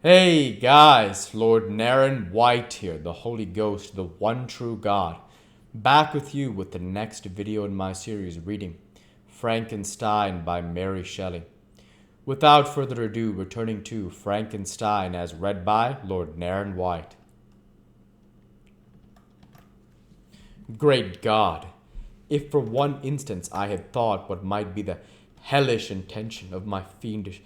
Hey guys, Lord Naren White here, the Holy Ghost, the one true God, back with you with the next video in my series reading Frankenstein by Mary Shelley. Without further ado, returning to Frankenstein as read by Lord Naren White. Great God! If for one instant I had thought what might be the hellish intention of my fiendish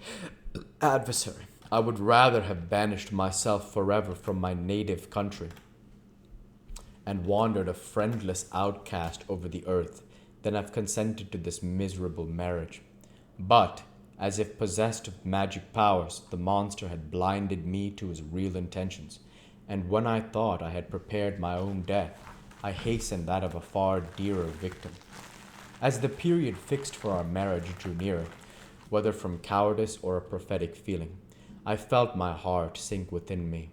adversary, I would rather have banished myself forever from my native country and wandered a friendless outcast over the earth than have consented to this miserable marriage. But, as if possessed of magic powers, the monster had blinded me to his real intentions, and when I thought I had prepared my own death, I hastened that of a far dearer victim. As the period fixed for our marriage drew nearer, whether from cowardice or a prophetic feeling, I felt my heart sink within me.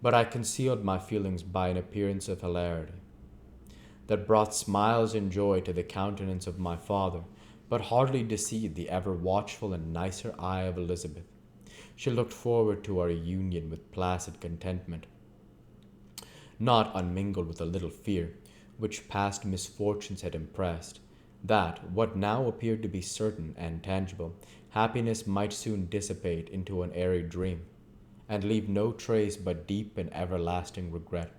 But I concealed my feelings by an appearance of hilarity that brought smiles and joy to the countenance of my father, but hardly deceived the ever watchful and nicer eye of Elizabeth. She looked forward to our union with placid contentment, not unmingled with a little fear, which past misfortunes had impressed, that what now appeared to be certain and tangible, happiness might soon dissipate into an airy dream, and leave no trace but deep and everlasting regret.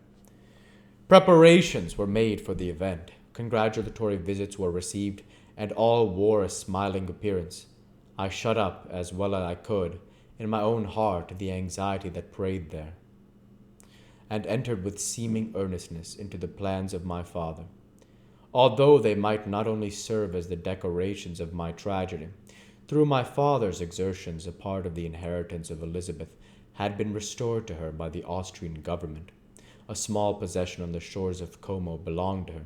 Preparations were made for the event, congratulatory visits were received, and all wore a smiling appearance. I shut up, as well as I could, in my own heart the anxiety that preyed there, and entered with seeming earnestness into the plans of my father, although they might not only serve as the decorations of my tragedy. Through my father's exertions, a part of the inheritance of Elizabeth had been restored to her by the Austrian government. A small possession on the shores of Como belonged to her.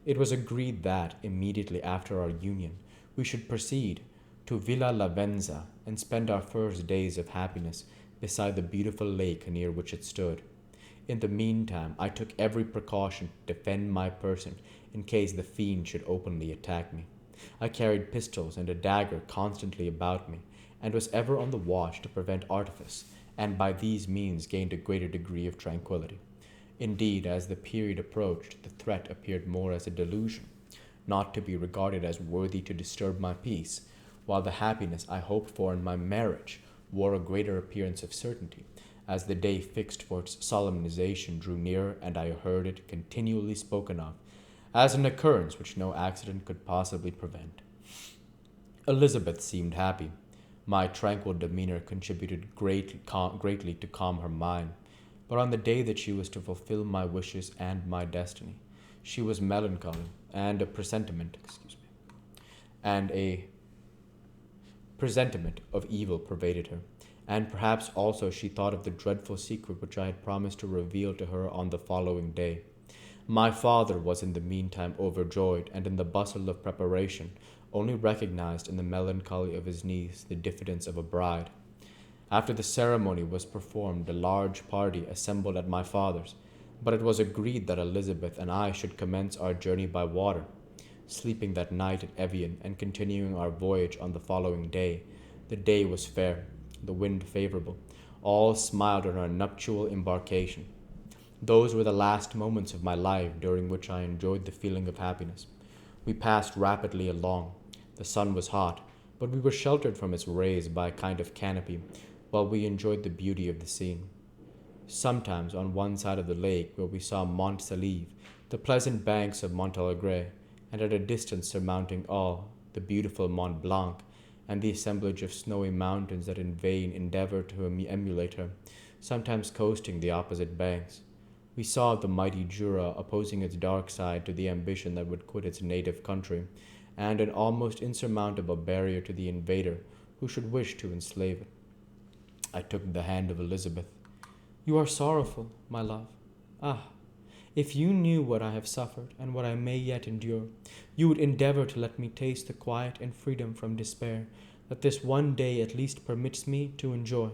It was agreed that, immediately after our union, we should proceed to Villa Lavenza and spend our first days of happiness beside the beautiful lake near which it stood. In the meantime, I took every precaution to defend my person in case the fiend should openly attack me. I carried pistols and a dagger constantly about me, and was ever on the watch to prevent artifice, and by these means gained a greater degree of tranquillity. Indeed, as the period approached, the threat appeared more as a delusion, not to be regarded as worthy to disturb my peace, while the happiness I hoped for in my marriage wore a greater appearance of certainty, as the day fixed for its solemnization drew nearer, and I heard it continually spoken of as an occurrence which no accident could possibly prevent. Elizabeth seemed happy. My tranquil demeanor contributed greatly to calm her mind, but on the day that she was to fulfill my wishes and my destiny, she was melancholy, and a presentiment of evil pervaded her, and perhaps also she thought of the dreadful secret which I had promised to reveal to her on the following day. My father was in the meantime overjoyed, and in the bustle of preparation only recognized in the melancholy of his niece the diffidence of a bride. After the ceremony was performed, a large party assembled at my father's, but it was agreed that Elizabeth and I should commence our journey by water, sleeping that night at Evian, and continuing our voyage on the following day. The day was fair, the wind favorable. All smiled on our nuptial embarkation. Those were the last moments of my life during which I enjoyed the feeling of happiness. We passed rapidly along. The sun was hot, but we were sheltered from its rays by a kind of canopy, while we enjoyed the beauty of the scene. Sometimes on one side of the lake, where we saw Mont Salive, the pleasant banks of Montalegre, and at a distance surmounting all, the beautiful Mont Blanc, and the assemblage of snowy mountains that in vain endeavored to emulate her, sometimes coasting the opposite banks. We saw the mighty Jura opposing its dark side to the ambition that would quit its native country, and an almost insurmountable barrier to the invader who should wish to enslave it. I took the hand of Elizabeth. "You are sorrowful, my love. Ah, if you knew what I have suffered, and what I may yet endure, you would endeavor to let me taste the quiet and freedom from despair that this one day at least permits me to enjoy."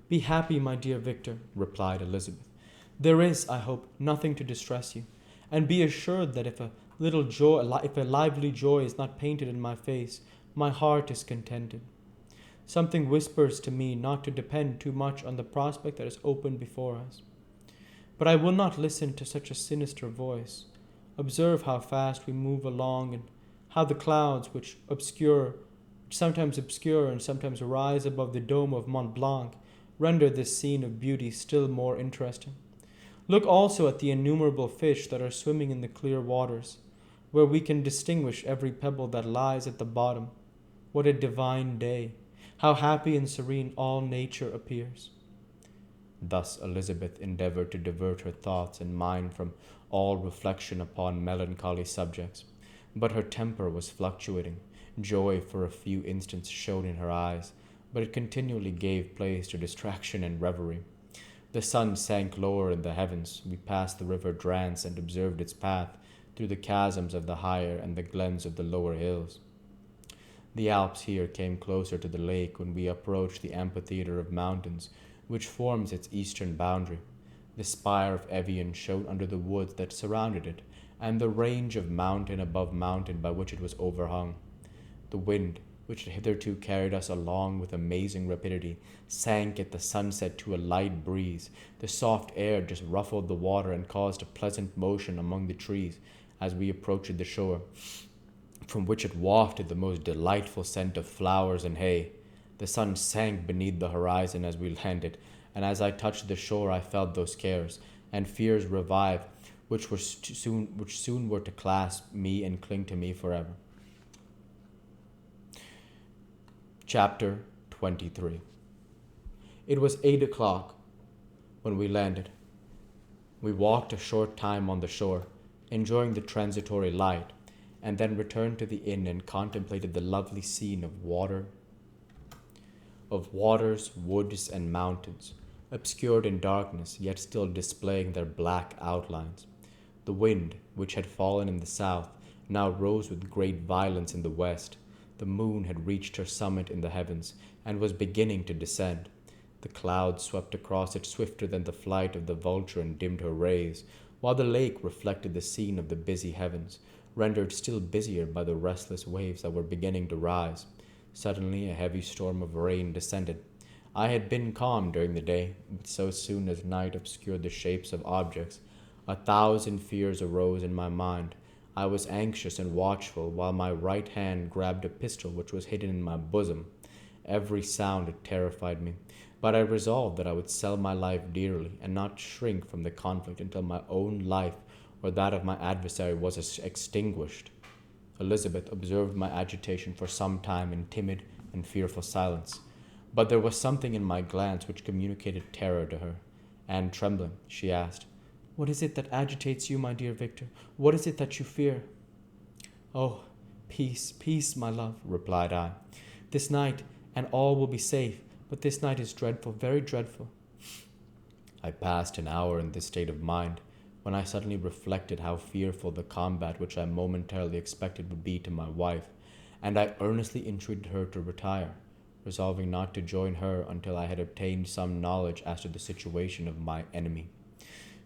"Be happy, my dear Victor," replied Elizabeth. "There is, I hope, nothing to distress you, and be assured that if a lively joy is not painted in my face, my heart is contented. Something whispers to me not to depend too much on the prospect that is open before us. But I will not listen to such a sinister voice. Observe how fast we move along, and how the clouds, which sometimes obscure and sometimes rise above the dome of Mont Blanc, render this scene of beauty still more interesting. Look also at the innumerable fish that are swimming in the clear waters, where we can distinguish every pebble that lies at the bottom. What a divine day! How happy and serene all nature appears. Thus Elizabeth endeavored to divert her thoughts and mind from all reflection upon melancholy subjects, but her temper was fluctuating. Joy for a few instants shone in her eyes, but it continually gave place to distraction and reverie. The sun sank lower in the heavens. We passed the river Drance and observed its path through the chasms of the higher and the glens of the lower hills. The Alps here came closer to the lake when we approached the amphitheatre of mountains which forms its eastern boundary. The spire of Evian showed under the woods that surrounded it, and the range of mountain above mountain by which it was overhung. The wind, which had hitherto carried us along with amazing rapidity, sank at the sunset to a light breeze. The soft air just ruffled the water and caused a pleasant motion among the trees as we approached the shore, from which it wafted the most delightful scent of flowers and hay. The sun sank beneath the horizon as we landed, and as I touched the shore I felt those cares and fears revive which soon were to clasp me and cling to me forever. Chapter 23. It was 8 o'clock when we landed. We walked a short time on the shore, enjoying the transitory light, and then returned to the inn and contemplated the lovely scene of waters, woods, and mountains, obscured in darkness, yet still displaying their black outlines. The wind, which had fallen in the south, now rose with great violence in the west. The moon had reached her summit in the heavens, and was beginning to descend. The clouds swept across it swifter than the flight of the vulture and dimmed her rays, while the lake reflected the scene of the busy heavens, rendered still busier by the restless waves that were beginning to rise. Suddenly a heavy storm of rain descended. I had been calm during the day, but so soon as night obscured the shapes of objects, 1,000 fears arose in my mind. I was anxious and watchful, while my right hand grabbed a pistol which was hidden in my bosom. Every sound terrified me, but I resolved that I would sell my life dearly, and not shrink from the conflict until my own life or that of my adversary was extinguished. Elizabeth observed my agitation for some time in timid and fearful silence, but there was something in my glance which communicated terror to her, and trembling, she asked, "What is it that agitates you, my dear Victor? What is it that you fear?" "Oh, peace, peace, my love," replied I. "This night, and all will be safe, but this night is dreadful, very dreadful." I passed an hour in this state of mind, when I suddenly reflected how fearful the combat which I momentarily expected would be to my wife, and I earnestly entreated her to retire, resolving not to join her until I had obtained some knowledge as to the situation of my enemy.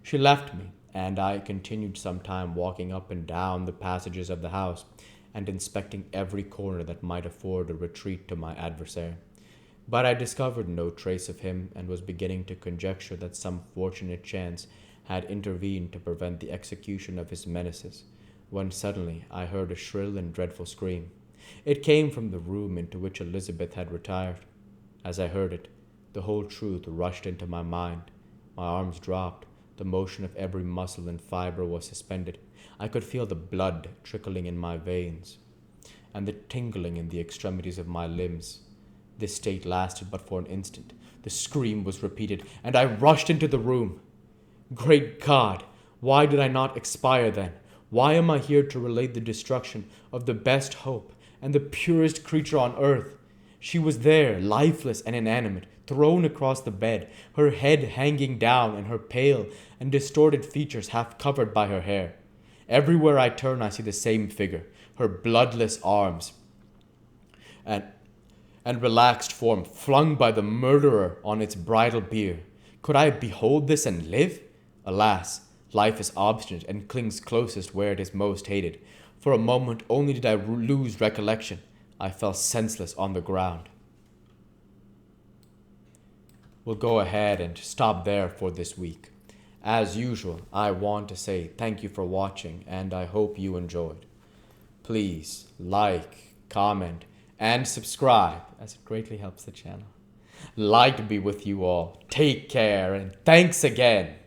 She left me, and I continued some time walking up and down the passages of the house, and inspecting every corner that might afford a retreat to my adversary. But I discovered no trace of him, and was beginning to conjecture that some fortunate chance had intervened to prevent the execution of his menaces, when suddenly I heard a shrill and dreadful scream. It came from the room into which Elizabeth had retired. As I heard it, the whole truth rushed into my mind. My arms dropped, the motion of every muscle and fibre was suspended. I could feel the blood trickling in my veins, and the tingling in the extremities of my limbs. This state lasted but for an instant. The scream was repeated, and I rushed into the room. Great God! Why did I not expire then? Why am I here to relate the destruction of the best hope and the purest creature on earth? She was there, lifeless and inanimate, thrown across the bed, her head hanging down and her pale and distorted features half covered by her hair. Everywhere I turn I see the same figure, her bloodless arms and relaxed form flung by the murderer on its bridal bier. Could I behold this and live? Alas, life is obstinate and clings closest where it is most hated. For a moment only did I lose recollection. I fell senseless on the ground. we'll go ahead and stop there for this week. As usual, I want to say thank you for watching, and I hope you enjoyed. Please like, comment, and subscribe, as it greatly helps the channel. Light be with you all. Take care, and thanks again.